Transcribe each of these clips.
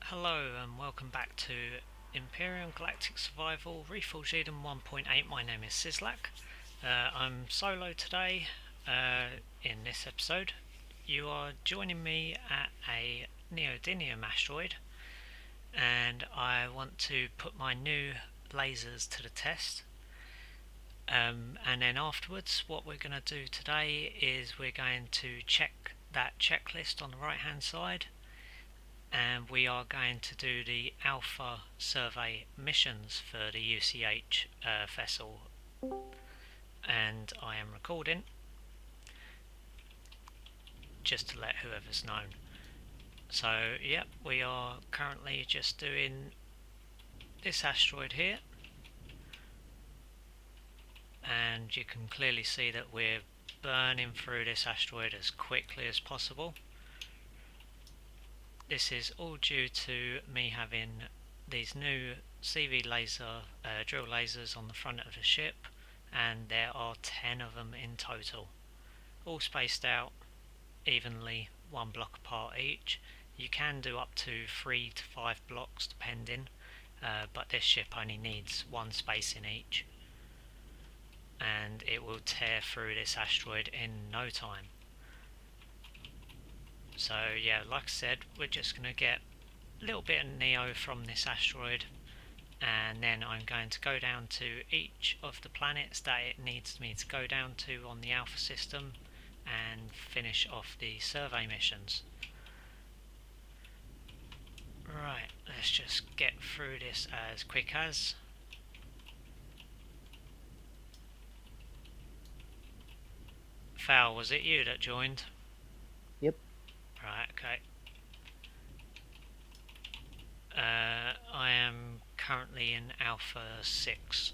Hello and welcome back to Empyrion Galactic Survival Reforged Eden 1.8. My name is Sislak. I'm solo today in this episode. You are joining me at a neodymium asteroid, and I want to put my new lasers to the test. And then afterwards, what we're going to do today is we're going to check that checklist on the right hand side, and we are going to do the Alpha survey missions for the UCH vessel, and I am recording just to let whoever's known. So yep, we are currently just doing this asteroid here, and you can clearly see that we're burning through this asteroid as quickly as possible. This is all due to me having these new CV laser drill lasers on the front of the ship, and there are 10 of them in total, all spaced out evenly, one block apart each. You can do up to 3 to 5 blocks depending, but this ship only needs one space in each, and it will tear through this asteroid in no time. So yeah, like I said, we're just going to get a little bit of neo from this asteroid, and then I'm going to go down to each of the planets that it needs me to go down to on the Alpha system and finish off the survey missions. Right, let's just get through this as quick as. Foul, was it you that joined? Yep. Right, okay. I am currently in Alpha 6,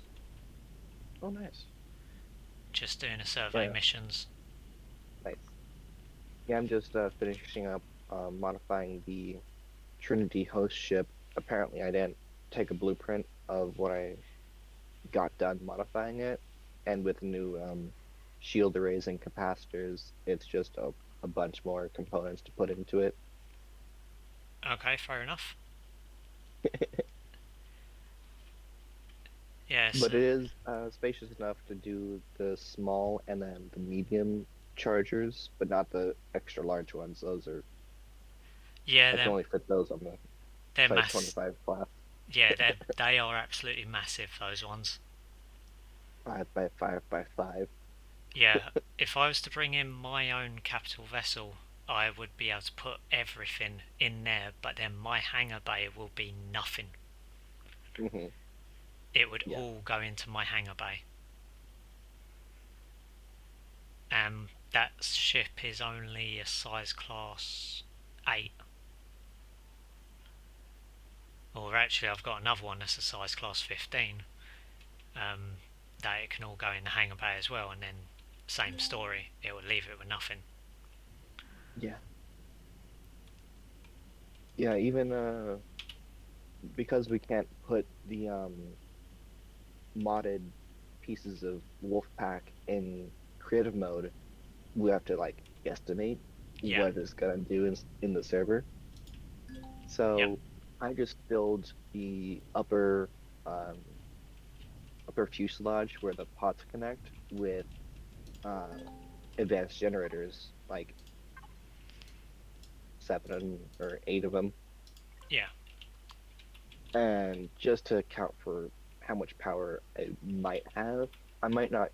Oh, nice. just doing a survey Yeah, missions. nice. Yeah, I'm just finishing up modifying the Trinity host ship. Apparently, I didn't take a blueprint of what I got done modifying it, and with new shield arrays and capacitors, it's just a bunch more components to put into it. Okay, fair enough. Yes. But it is spacious enough to do the small and then the medium chargers, but not the extra large ones. Those are Yeah, I can only fit those on the they're size mass. 25 class. Yeah, they are absolutely massive. Those ones. 5 by 5 by 5. Yeah, if I was to bring in my own capital vessel, I would be able to put everything in there, but then my hangar bay will be nothing. Hmm. It would Yeah. all go into my hangar bay. And that ship is only a size class 8. Or actually, I've got another one that's a size class 15. Um, that it can all go in the hangar bay as well, and then same story, it would leave it with nothing. Yeah. Yeah, even because we can't put the modded pieces of Wolfpack in creative mode, we have to like guesstimate Yeah, what it's gonna do in the server. yep, So I just filled the um upper fuselage where the pods connect with uh advanced generators, like 7 or 8 of them. yeah, And just to account for how much power it might have, I might not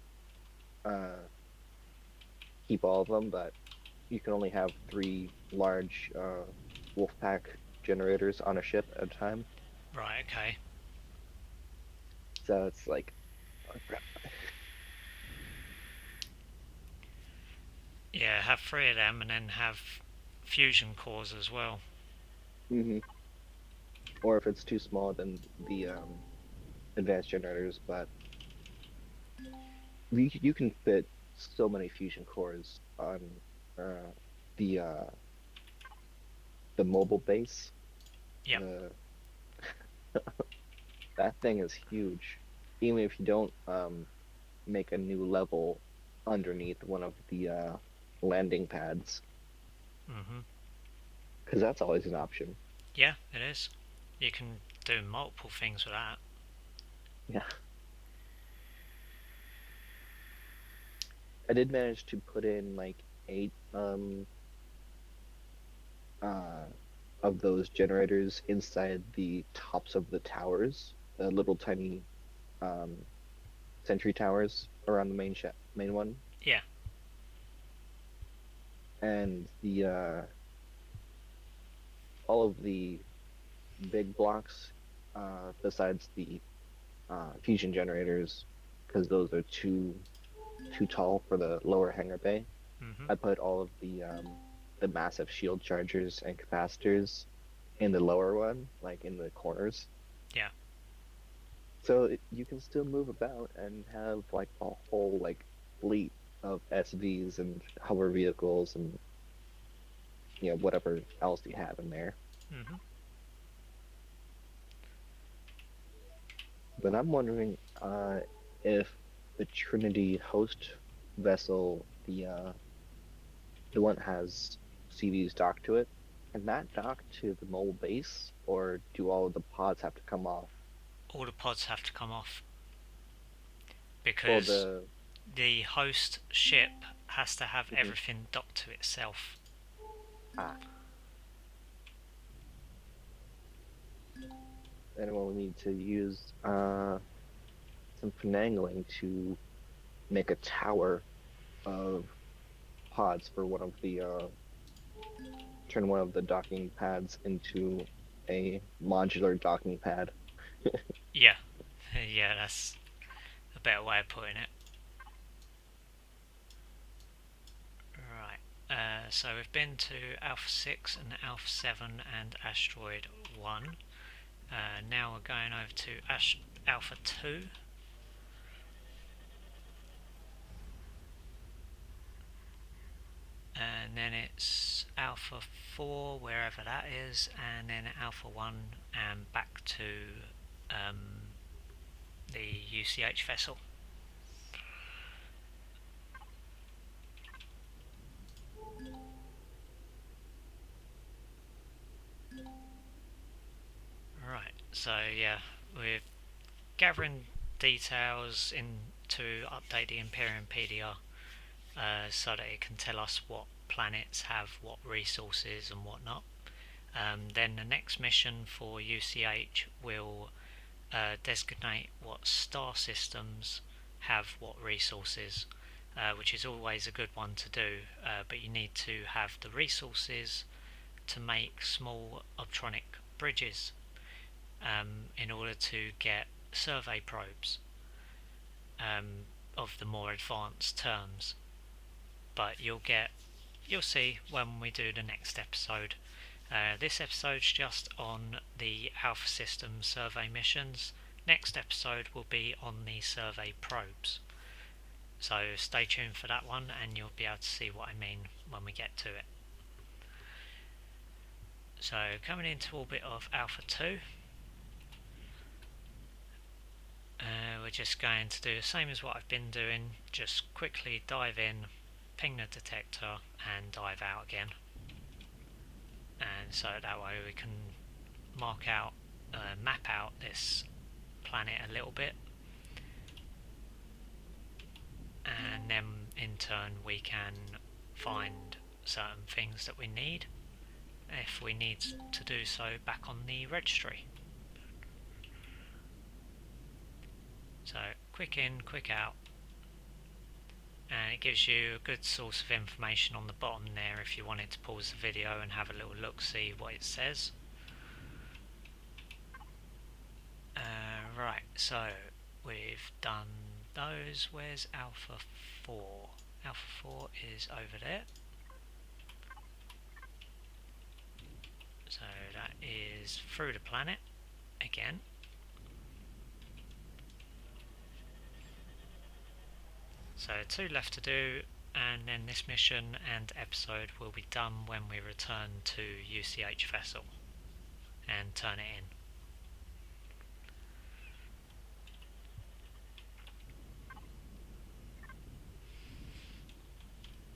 uh, keep all of them, but you can only have 3 large Wolfpack generators on a ship at a time. right, okay. So it's like, Yeah, have 3 of them and then have fusion cores as well. mhm. Or if it's too small, then the advanced generators. But you can fit so many fusion cores on uh, the uh, the mobile base. Yep, The That thing is huge. Even if you don't make a new level underneath one of the landing pads, mhm. because that's always an option. Yeah, it is. You can do multiple things with that. Yeah. I did manage to put in like 8 uh of those generators inside the tops of the towers, the little tiny um sentry towers around the main one, Yeah. and the all of the big blocks besides the fusion generators, because those are too tall for the lower hangar bay. Mhm. I put all of the massive shield chargers and capacitors in the lower one, like in the corners. Yeah. So you can still move about and have like a whole like fleet of SVs and hover vehicles and whatever else you have in there. Mhm. But I'm wondering if the Trinity host vessel, the one that has CVs docked to it, can that dock to the mobile base, or do all of the pods have to come off? All the pods have to come off Well, because the the host ship has to have mhm. everything docked to itself. Ah, then we'll need to use some finagling to make a tower of pods for one of the turn one of the docking pads into a modular docking pad. Yeah. Yeah, that's a better way of putting it. Right. So we've been to Alpha 6 and Alpha 7 and Asteroid 1. Now we're going over to Alpha 2. And then it's Alpha 4, wherever that is. And then Alpha 1 and back to um, the UCH vessel. Right. So yeah, we're gathering details to update the Empyrion PDR so that it can tell us what planets have what resources and whatnot. Then the next mission for UCH will designate what star systems have what resources, which is always a good one to do, but you need to have the resources to make small optronic bridges in order to get survey probes of the more advanced terms. But you'll see when we do the next episode. This episode's just on the Alpha System survey missions. Next episode will be on the survey probes. So stay tuned for that one and you'll be able to see what I mean when we get to it. So coming into orbit of Alpha 2, we're just going to do the same as what I've been doing, just quickly dive in, ping the detector and dive out again. And so that way we can map out this planet a little bit, and then in turn we can find certain things that we need if we need to do so back on the registry. So quick in, quick out, and it gives you a good source of information on the bottom there if you wanted to pause the video and have a little look, see what it says. Right, so we've done those. Where's Alpha 4? Alpha 4 is over there. So that is through the planet again. So 2 left to do, and then this mission and episode will be done when we return to UCH vessel and turn it in.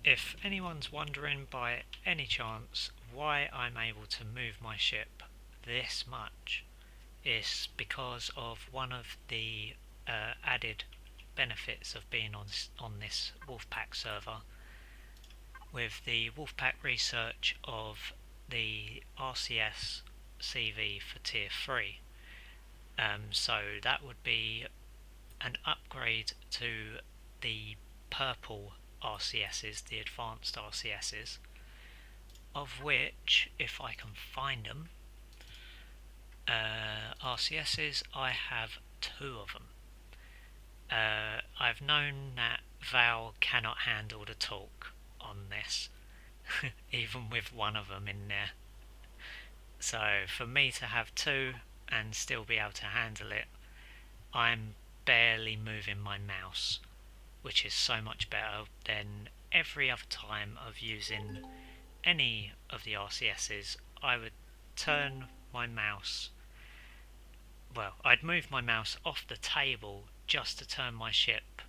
If anyone's wondering by any chance why I'm able to move my ship this much is because of one of the added benefits of being on this Wolfpack server, with the Wolfpack research of the RCS CV for Tier 3. So that would be an upgrade to the purple RCSs, the advanced RCSs, of which, if I can find them, RCSs, I have 2 of them. I've known that Val cannot handle the talk on this, even with one of them in there. So for me to have 2 and still be able to handle it, I'm barely moving my mouse, which is so much better than every other time of using any of the RCSs. I would turn my mouse, well, I'd move my mouse off the table just to turn my ship,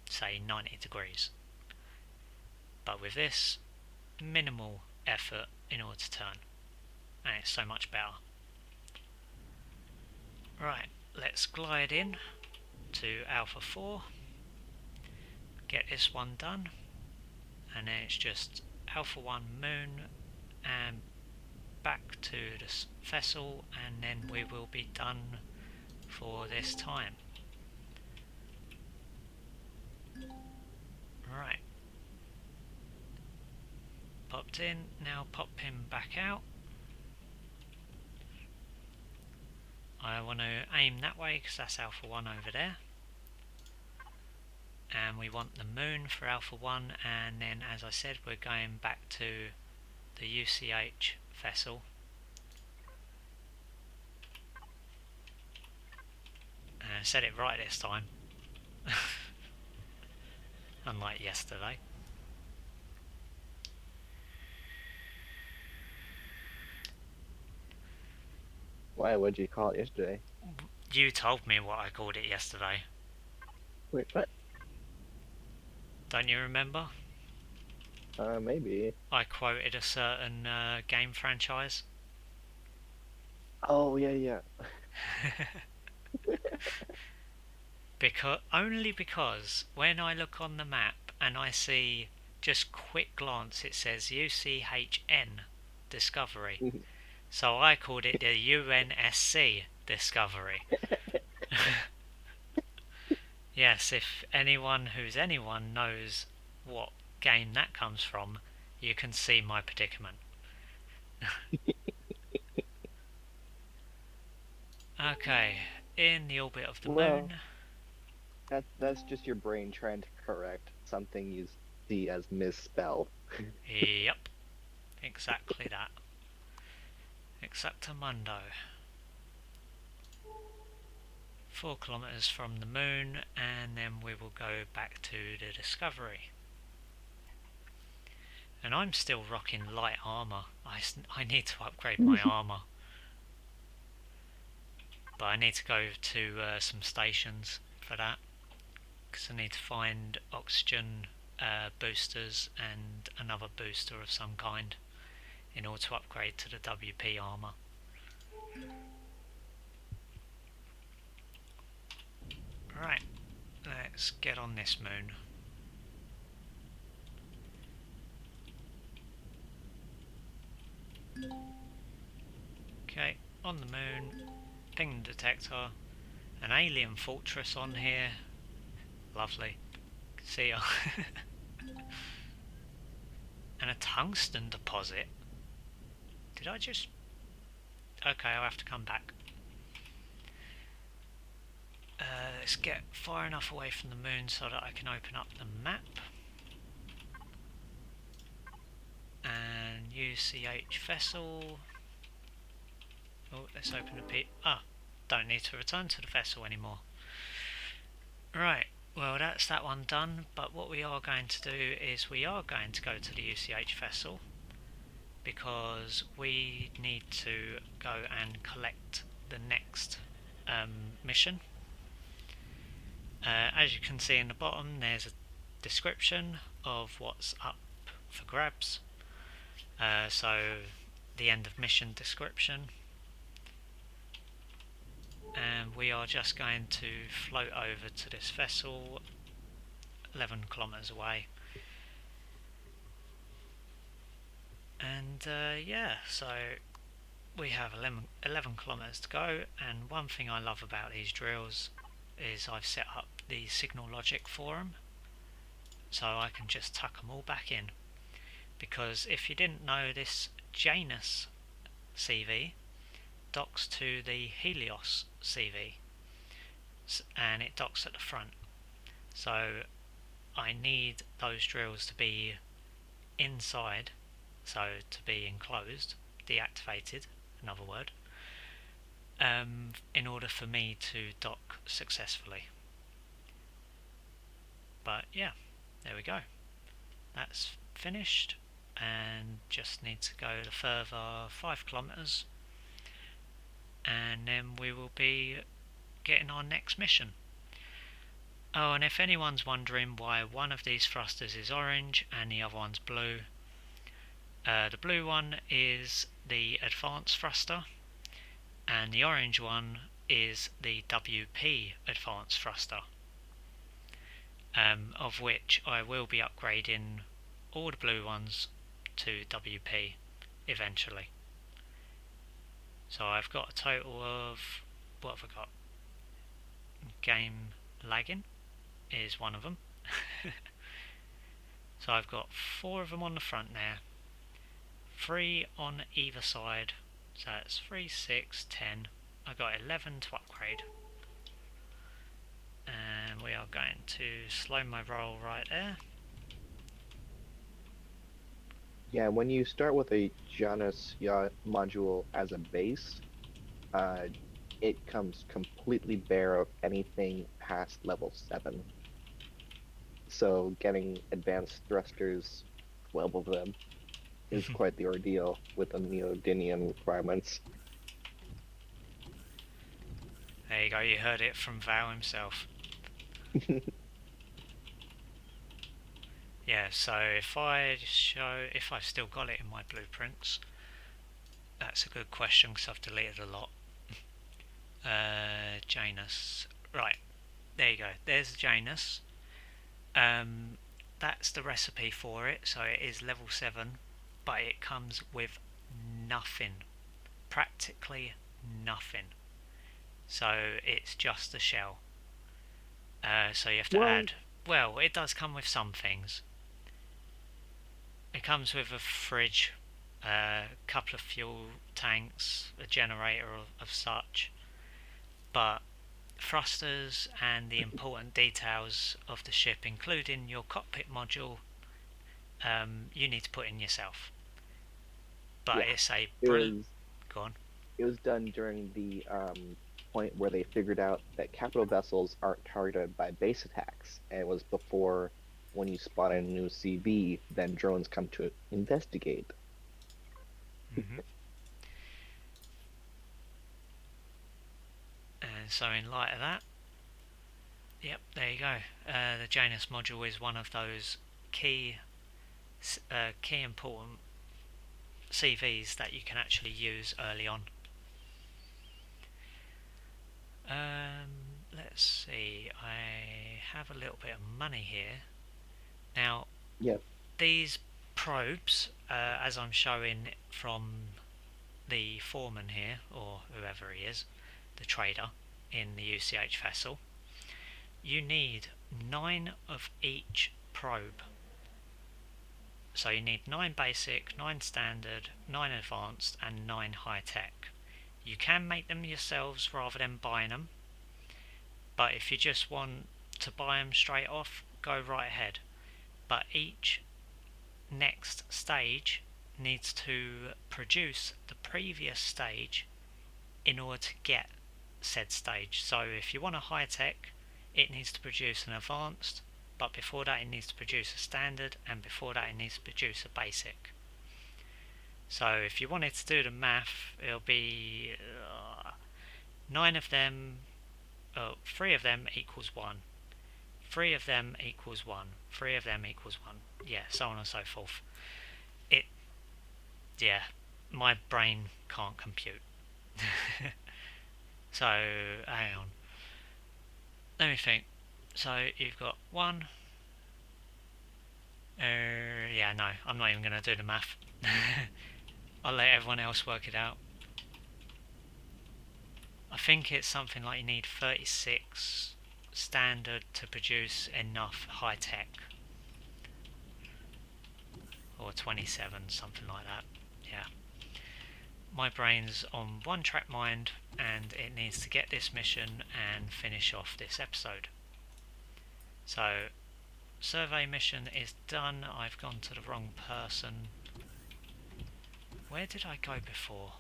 say, 90 degrees. But with this, minimal effort in order to turn, and it's so much better. Right, let's glide in to Alpha 4, get this one done, and then it's just Alpha 1 Moon and back to the vessel, and then we will be done for this time. Right, popped in, now pop him back out. I want to aim that way because that's Alpha 1 over there, and we want the moon for Alpha 1, and then, as I said, we're going back to the UCH vessel. I said it right this time, unlike yesterday. Why? What'd you call it yesterday? You told me what I called it yesterday. Wait, what? Don't you remember? Maybe. I quoted a certain game franchise. Oh, yeah. Only because when I look on the map and I see, just quick glance, it says UCHN Discovery. So I called it the UNSC Discovery. Yes, if anyone knows what game that comes from, you can see my predicament. Okay, in the orbit of the moon. That's just your brain trying to correct something you see as misspelled. Yep, exactly that. Exactamundo. 4 kilometers from the moon, and then we will go back to the Discovery. And I'm still rocking light armor. I need to upgrade my armor. But I need to go to some stations for that, because I need to find oxygen boosters and another booster of some kind in order to upgrade to the WP armor. Right, let's get on this moon. Okay, on the moon, ping detector, an alien fortress on here. Lovely. See ya. And a tungsten deposit. Did I just... Okay, I'll have to come back. Let's get far enough away from the moon so that I can open up the map. And UCH vessel. Oh, let's open the P... Ah, don't need to return to the vessel anymore. Right, well that's that one done, but what we are going to do is we are going to go to the UCH vessel, because we need to go and collect the next mission. As you can see in the bottom, there's a description of what's up for grabs. So the end of mission description. and we are just going to float over to this vessel 11 kilometers away. And yeah, so we have 11 kilometers to go, and one thing I love about these drills is I've set up the signal logic for them, so I can just tuck them all back in. Because if you didn't know, this Janus CV docks to the Helios CV, and it docks at the front. So I need those drills to be inside, so to be enclosed, deactivated, another word, in order for me to dock successfully. But yeah, there we go. That's finished, and just need to go the further 5 kilometers, and then we will be getting our next mission. Oh, and if anyone's wondering why one of these thrusters is orange and the other one's blue, the blue one is the advanced thruster, and the orange one is the WP advanced thruster, of which I will be upgrading all the blue ones to WP eventually. So I've got a total of, what have I got? Game lagging is one of them. So I've got 4 of them on the front there, 3 on either side, so that's 3, 6, 10. I got 11 to upgrade, and we are going to slow my roll right there. Yeah, when you start with a Janus module as a base, uh, it comes completely bare of anything past level 7. So getting advanced thrusters, 12 of them, is quite the ordeal with the neodymium requirements. There you go, you heard it from Val himself. Yeah, so if I've still got it in my blueprints, that's a good question because I've deleted a lot. Janus. Right, there you go. There's Janus. That's the recipe for it, so it is level 7, but it comes with nothing. Practically nothing. So it's just the shell. So you have to add... Well, it does come with some things. It comes with a fridge, a couple of fuel tanks, a generator of such, but thrusters and the important details of the ship, including your cockpit module, you need to put in yourself. But Yeah, it's a Go on. It was done during the point where they figured out that capital vessels aren't targeted by base attacks, and it was before when you spot a new CV, then drones come to investigate. Mm-hmm. And so in light of that, yep, there you go. The Janus module is one of those key important CVs that you can actually use early on. Let's see, I have a little bit of money here. Now, Yep. these probes, as I'm showing from the foreman here, or whoever he is, the trader in the UCH vessel, you need 9 of each probe. So you need 9 basic, 9 standard, 9 advanced, and 9 high tech. You can make them yourselves rather than buying them, but if you just want to buy them straight off, go right ahead. But each next stage needs to produce the previous stage in order to get said stage. So if you want a high tech, it needs to produce an advanced, but before that it needs to produce a standard, and before that it needs to produce a basic. So if you wanted to do the math, it'll be 9 of them, 3 of them equals 1, 3 of them equals 1, 3 of them equals 1, yeah, so on and so forth. Yeah, my brain can't compute. So, hang on. Let me think. So, you've got one. Yeah, no, I'm not even going to do the math. I'll let everyone else work it out. I think it's something like you need 36 standard to produce enough high tech. Or 27, something like that. Yeah. My brain's on one track mind and it needs to get this mission and finish off this episode. So, survey mission is done. I've gone to the wrong person. Where did I go before?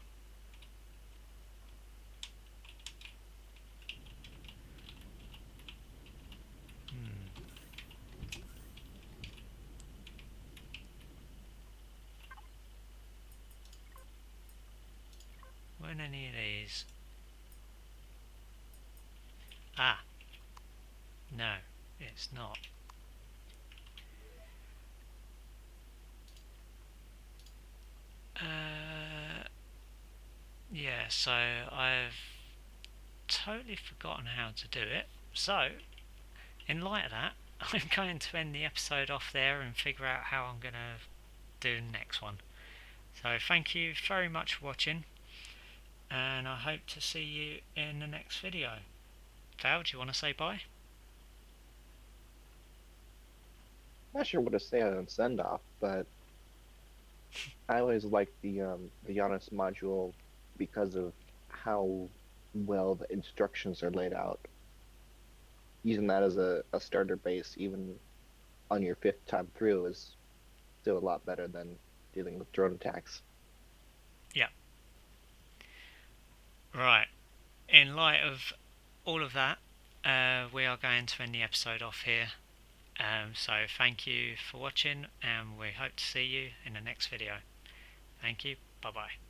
Weren't any of these? Ah, no, it's not. Yeah, so I've totally forgotten how to do it. So, in light of that, I'm going to end the episode off there and figure out how I'm going to do the next one. So, thank you very much for watching, and I hope to see you in the next video. Val, do you want to say bye? Not sure what to say on send off, but I always like the Giannis module because of how well the instructions are laid out. Using that as a starter base, even on your fifth time through, is still a lot better than dealing with drone attacks. Yeah. Right. In light of all of that, we are going to end the episode off here. So thank you for watching, and we hope to see you in the next video. Thank you. Bye bye.